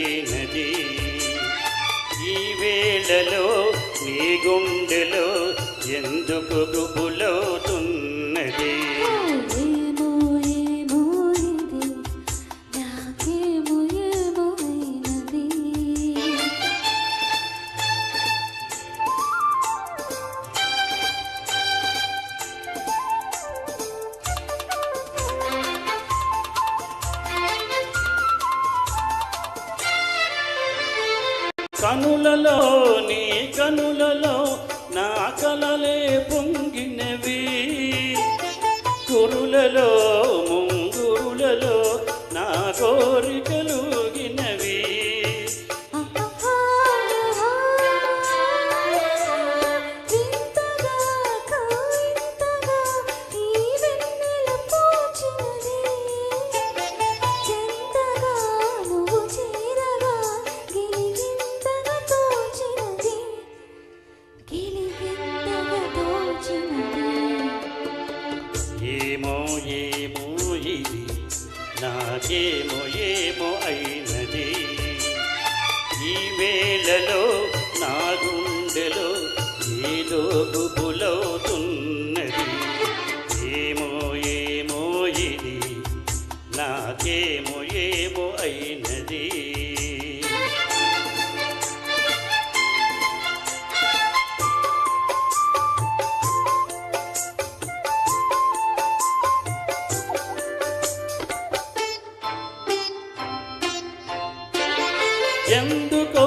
అయినది. ఈ వేళలో నీ గుండెలో ఎందుకు గుబులవుతున్నది? కనులలో నీ కనులలో నా కలలే పొంగినవి, కురులలో ముంగురులలో నా కోరికలుగినవి. ఏమో ఏమో ఇది నాకేమో ఏమో అయినది. ఈ వేళలో నా గుండెలో ఏదో గుబులవుతున్నది. ఏమో ఏమో ఇది నాకేమో ఏమో అయినది. ఎందుకో